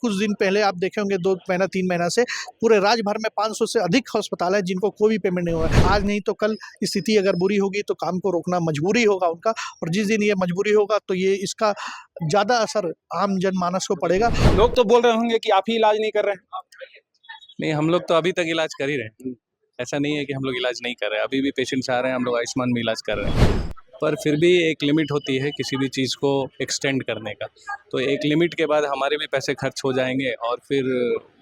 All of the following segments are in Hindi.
कुछ दिन पहले आप देखे होंगे 2 महीना 3 महीना से पूरे राज्य भर में 500 से अधिक अस्पताल है जिनको कोई भी पेमेंट नहीं हुआ है। आज नहीं तो कल स्थिति अगर बुरी होगी तो काम को रोकना मजबूरी होगा उनका, और जिस दिन ये मजबूरी होगा तो ये इसका ज़्यादा असर आम जनमानस को पड़ेगा। लोग तो बोल रहे होंगे कि आप ही इलाज नहीं कर रहे हैं। नहीं, हम लोग तो अभी तक इलाज कर ही रहे हैं। ऐसा नहीं है कि हम लोग इलाज नहीं कर रहे हैं। अभी भी पेशेंट्स आ रहे हैं, हम लोग आयुष्मान में इलाज कर रहे हैं। पर फिर भी एक लिमिट होती है किसी भी चीज़ को एक्सटेंड करने का। तो एक लिमिट के बाद हमारे भी पैसे खर्च हो जाएंगे और फिर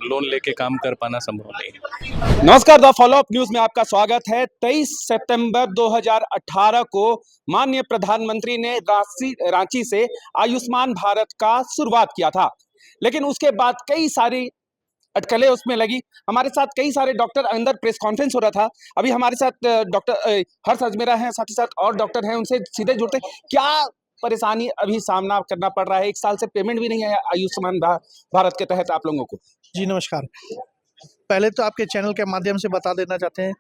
लोन लेके काम कर पाना संभव नहीं है। नमस्कार, द फॉलो अप न्यूज में आपका स्वागत है। 23 सितंबर 2018 को माननीय प्रधानमंत्री ने रांची से आयुष्मान भारत का शुरुआत किया था, लेकिन उसके बाद कई सारी अटकलें उसमें लगी। हमारे साथ कई सारे डॉक्टर अंदर प्रेस कॉन्फ्रेंस हो रहा था। अभी हमारे साथ डॉक्टर हर्ष अजमेरा हैं, साथ ही साथ और डॉक्टर हैं, उनसे सीधे जुड़ते हैं। क्या परेशानी अभी सामना करना पड़ रहा है? 1 साल से पेमेंट भी नहीं है आयुष्मान भारत के तहत आप लोगों को। जी नमस्कार। पहले तो आपके चैनल के माध्यम से बता देना चाहते हैं,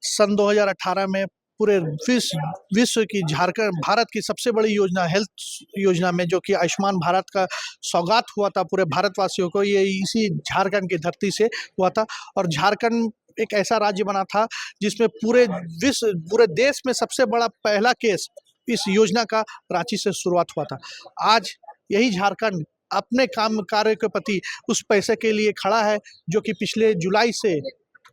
सन 2018 में पूरे विश्व की भारत की सबसे बड़ी योजना हेल्थ योजना में जो कि आयुष्मान भारत का सौगात हुआ था पूरे भारतवासियों को, ये इसी झारखंड की धरती से हुआ था। और झारखंड एक ऐसा राज्य बना था जिसमें पूरे देश में सबसे बड़ा पहला केस इस योजना का रांची से शुरुआत हुआ था। आज यही झारखंड अपने काम कार्य के प्रति उस पैसे के लिए खड़ा है जो कि पिछले जुलाई से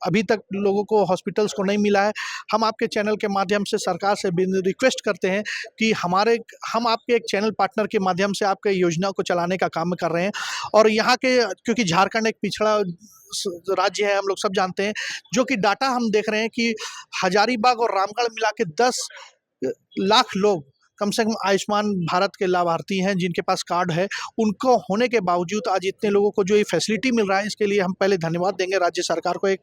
अभी तक लोगों को हॉस्पिटल्स को नहीं मिला है। हम आपके चैनल के माध्यम से सरकार से रिक्वेस्ट करते हैं कि हम आपके एक चैनल पार्टनर के माध्यम से आपके योजना को चलाने का काम कर रहे हैं। और यहाँ के क्योंकि झारखंड एक पिछड़ा राज्य है, हम लोग सब जानते हैं, जो कि डाटा हम देख रहे हैं कि हजारीबाग और रामगढ़ मिला के 10 लाख लोग कम से कम आयुष्मान भारत के लाभार्थी हैं जिनके पास कार्ड है। उनको होने के बावजूद आज इतने लोगों को जो ये फैसिलिटी मिल रहा है, इसके लिए हम पहले धन्यवाद देंगे राज्य सरकार को, एक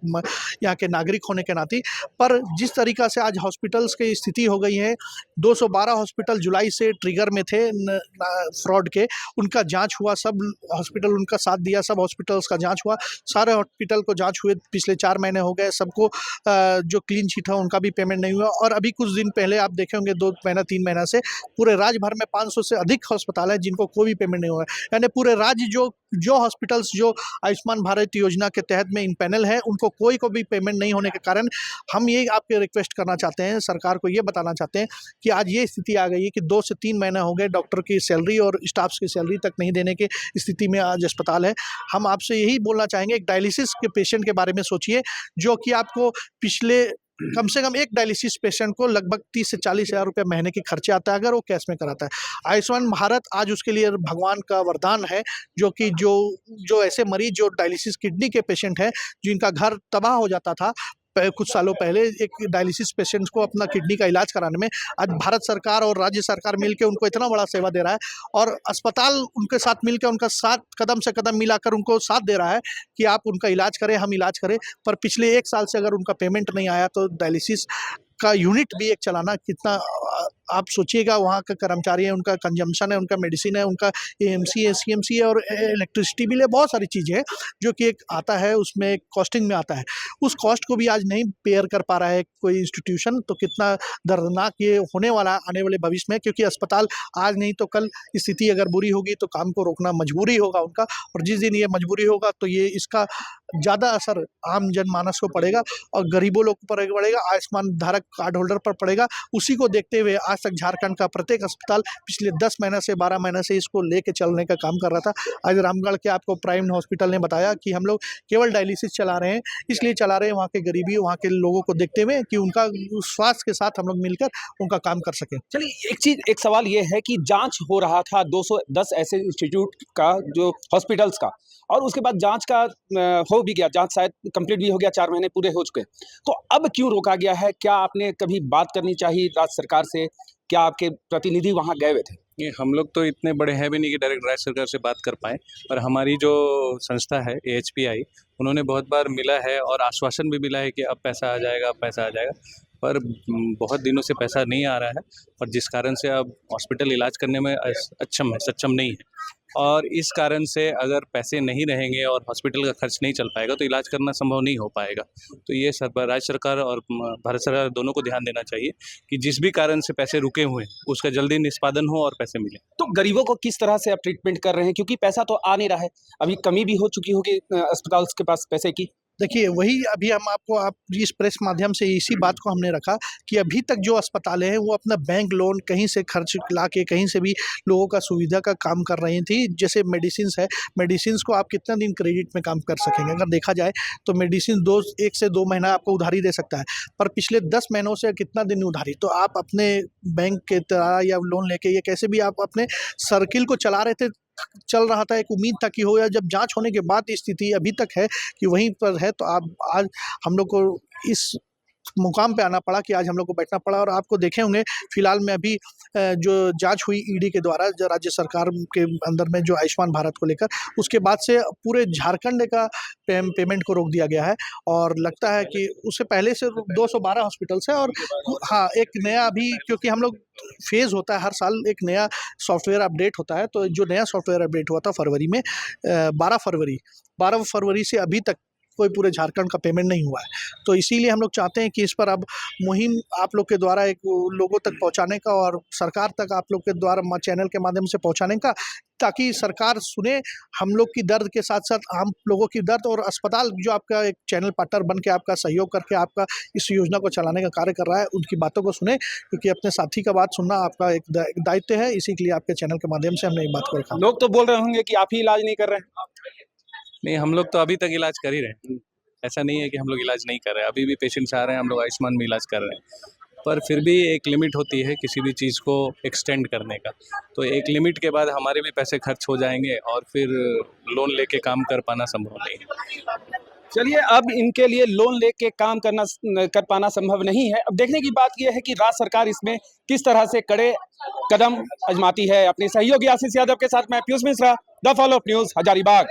यहाँ के नागरिक होने के नाते। पर जिस तरीक़ा से आज हॉस्पिटल्स की स्थिति हो गई है, 212 हॉस्पिटल जुलाई से ट्रिगर में थे फ्रॉड के, उनका जाँच हुआ, सब हॉस्पिटल उनका साथ दिया, सब हॉस्पिटल्स का जाँच हुआ, सारे हॉस्पिटल को जाँच हुए, पिछले 4 महीने हो गए, सबको जो क्लीन चिट है उनका भी पेमेंट नहीं हुआ। और अभी कुछ दिन पहले आप देखे होंगे 2 महीना 3 महीना से पूरे राज्य भर में 500 से अधिक अस्पताल है जिनको कोई भी पेमेंट नहीं हुआ है। यानी पूरे राज्य जो हॉस्पिटल्स जो आयुष्मान भारत योजना के तहत में इन पैनल है, उनको कोई को भी पेमेंट नहीं होने के कारण हम ये आपके रिक्वेस्ट करना चाहते हैं, सरकार को ये बताना चाहते हैं कि आज ये स्थिति आ गई है कि 2 से 3 महीने हो गए डॉक्टर की सैलरी और स्टाफ्स की सैलरी तक नहीं देने की स्थिति में आज अस्पताल है। हम आपसे यही बोलना चाहेंगे, एक डायलिसिस के पेशेंट के बारे में सोचिए, जो कि आपको पिछले कम से कम एक डायलिसिस पेशेंट को लगभग 30 से 40 हज़ार रुपये महीने के खर्चे आता है अगर वो कैश में कराता है। आयुष्मान भारत आज उसके लिए भगवान का वरदान है, जो कि जो ऐसे मरीज जो डायलिसिस किडनी के पेशेंट हैं, जिनका घर तबाह हो जाता था कुछ सालों पहले, एक डायलिसिस पेशेंट्स को अपना किडनी का इलाज कराने में आज भारत सरकार और राज्य सरकार मिलकर उनको इतना बड़ा सेवा दे रहा है, और अस्पताल उनके साथ मिलकर उनका साथ कदम से कदम मिलाकर उनको साथ दे रहा है कि आप उनका इलाज करें, हम इलाज करें। पर पिछले 1 साल से अगर उनका पेमेंट नहीं आया तो डायलिसिस का यूनिट भी एक चलाना कितना, आप सोचिएगा, वहाँ का कर्मचारी है, उनका कंजम्पशन है, उनका मेडिसिन है, उनका एएमसी है, सीएमसी है और इलेक्ट्रिसिटी बिल है, बहुत सारी चीज़ें हैं जो कि एक आता है, उसमें एक कॉस्टिंग में आता है। उस कॉस्ट को भी आज नहीं बेयर कर पा रहा है कोई इंस्टीट्यूशन, तो कितना दर्दनाक ये होने वाला है आने वाले भविष्य में, क्योंकि अस्पताल आज नहीं तो कल स्थिति अगर बुरी होगी तो काम को रोकना मजबूरी होगा उनका, और जिस दिन ये मजबूरी होगा तो ये इसका ज़्यादा असर आम जनमानस को पड़ेगा और गरीबों लोग पर पड़ेगा, आयुष्मान धारक कार्ड होल्डर पर पड़ेगा। उसी को देखते हुए आज तक झारखंड का प्रत्येक अस्पताल पिछले 10 महीने से 12 महीने से इसको लेके चलने का काम कर रहा था। आज रामगढ़ के आपको प्राइम हॉस्पिटल ने बताया कि हम लोग केवल डायलिसिस चला रहे हैं, इसलिए चला रहे हैं वहाँ के गरीबी, वहाँ के लोगों को देखते हुए कि उनका स्वास्थ्य के साथ हम लोग मिलकर उनका काम कर सकें। चलिए, एक सवाल ये है कि जांच हो रहा था 210 ऐसे इंस्टीट्यूट का, जो हॉस्पिटल्स का, और उसके बाद जांच का हो भी गया, जांच शायद कंप्लीट भी हो गया, 4 महीने पूरे हो चुके। तो अब क्यों रोका गया है? क्या आपने कभी बात करनी चाहिए राज्य सरकार से? क्या आपके प्रतिनिधि वहां गए हुए थे? ये हम लोग तो इतने बड़े हैं भी नहीं कि डायरेक्ट राज्य सरकार से बात कर पाएँ, पर हमारी जो संस्था है AHPI, उन्होंने बहुत बार मिला है और आश्वासन भी मिला है कि अब पैसा आ जाएगा, अब पैसा आ जाएगा, पर बहुत दिनों से पैसा नहीं आ रहा है, और जिस कारण से अब हॉस्पिटल इलाज करने में सक्षम नहीं है। और इस कारण से अगर पैसे नहीं रहेंगे और हॉस्पिटल का खर्च नहीं चल पाएगा तो इलाज करना संभव नहीं हो पाएगा। तो ये राज्य सरकार और भारत सरकार दोनों को ध्यान देना चाहिए कि जिस भी कारण से पैसे रुके हुए हैं उसका जल्दी निष्पादन हो और पैसे मिले। तो गरीबों को किस तरह से आप ट्रीटमेंट कर रहे हैं, क्योंकि पैसा तो आ नहीं रहा है, अभी कमी भी हो चुकी होगी अस्पताल के पास पैसे की। देखिए वही अभी हम आपको इस प्रेस माध्यम से इसी बात को हमने रखा कि अभी तक जो अस्पतालें हैं वो अपना बैंक लोन कहीं से खर्च ला के कहीं से भी लोगों का सुविधा का काम कर रही थी। जैसे मेडिसिन है, मेडिसिन को आप कितना दिन क्रेडिट में काम कर सकेंगे? अगर देखा जाए तो मेडिसिन 1 से 2 महीना आपको उधारी दे सकता है, पर पिछले 10 महीनों से कितना दिन उधारी? तो आप अपने बैंक के द्वारा या लोन लेके ये कैसे भी आप अपने सर्किल को चला रहे थे, चल रहा था। एक उम्मीद था कि हो, या जब जांच होने के बाद स्थिति अभी तक है कि वहीं पर है, तो आप आज हम लोग को इस मुकाम पे आना पड़ा कि आज हम लोग को बैठना पड़ा। और आपको देखे होंगे फिलहाल में अभी जो जांच हुई ईडी के द्वारा जो राज्य सरकार के अंदर में जो आयुष्मान भारत को लेकर, उसके बाद से पूरे झारखंड का पेमेंट को रोक दिया गया है। और लगता है कि उससे पहले से 212 हॉस्पिटल्स है। और हाँ, एक नया अभी, क्योंकि हम लोग फेज़ होता है हर साल, एक नया सॉफ्टवेयर अपडेट होता है। तो जो नया सॉफ्टवेयर अपडेट हुआ था फरवरी में, 12 फरवरी से अभी तक कोई पूरे झारखंड का पेमेंट नहीं हुआ है। तो इसीलिए हम लोग चाहते हैं कि इस पर अब मुहिम आप लोग के द्वारा एक लोगों तक पहुंचाने का और सरकार तक आप लोग के द्वारा चैनल के माध्यम से पहुंचाने का, ताकि सरकार सुने हम लोग की दर्द के साथ साथ आम लोगों की दर्द। और अस्पताल जो आपका एक चैनल पार्टनर बन के आपका सहयोग करके आपका इस योजना को चलाने का कार्य कर रहा है, उनकी बातों को सुने, क्योंकि अपने साथी का बात सुनना आपका एक दायित्व है। इसी के लिए आपके चैनल के माध्यम से हमने एक बात को रखा। लोग तो बोल रहे होंगे कि आप ही इलाज नहीं कर रहे हैं। नहीं, हम लोग तो अभी तक इलाज कर ही रहे हैं। ऐसा नहीं है कि हम लोग इलाज नहीं कर रहे, अभी भी पेशेंट्स आ रहे हैं, हम लोग आयुष्मान में इलाज कर रहे हैं। पर फिर भी एक लिमिट होती है किसी भी चीज़ को एक्सटेंड करने का। तो एक लिमिट के बाद हमारे भी पैसे खर्च हो जाएंगे और फिर लोन लेके काम कर पाना संभव नहीं है। चलिए, अब इनके लिए लोन लेके काम कर पाना संभव नहीं है। अब देखने की बात यह है कि राज्य सरकार इसमें किस तरह से कड़े कदम आजमाती है। अपने सहयोगी आशीष यादव के साथ मैं Piyush Mishra, the follow up news, Hazaribagh.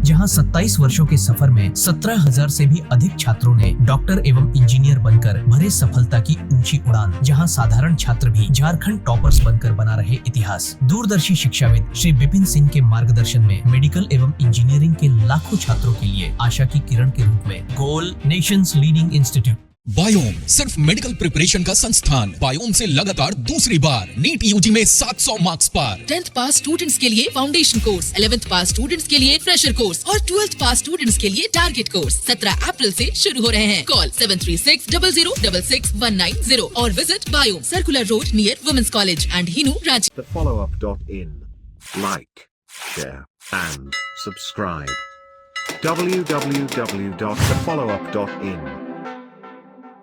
जहां 27 वर्षों के सफर में 17,000 से भी अधिक छात्रों ने डॉक्टर एवं इंजीनियर बनकर भरे सफलता की ऊंची उड़ान। जहां साधारण छात्र भी झारखंड टॉपर्स बनकर बना रहे इतिहास। दूरदर्शी शिक्षाविद श्री विपिन सिंह के मार्गदर्शन में मेडिकल एवं इंजीनियरिंग के लाखों छात्रों के लिए आशा की किरण के रूप में गोल, नेशंस लीडिंग इंस्टीट्यूट। बायोम सिर्फ मेडिकल प्रिपरेशन का संस्थान। बायोम से लगातार दूसरी बार नीट यूजी में 700 मार्क्स पार। 10th पास स्टूडेंट्स के लिए फाउंडेशन कोर्स, 11th पास स्टूडेंट्स के लिए फ्रेशर कोर्स और 12th पास स्टूडेंट्स के लिए टारगेट कोर्स 17 अप्रैल से शुरू हो रहे हैं। कॉल 7360066190 और visit Biome, circular road near women's college and Hinu, Ranchi. thefollowup.in. Like, share and subscribe. www.thefollowup.in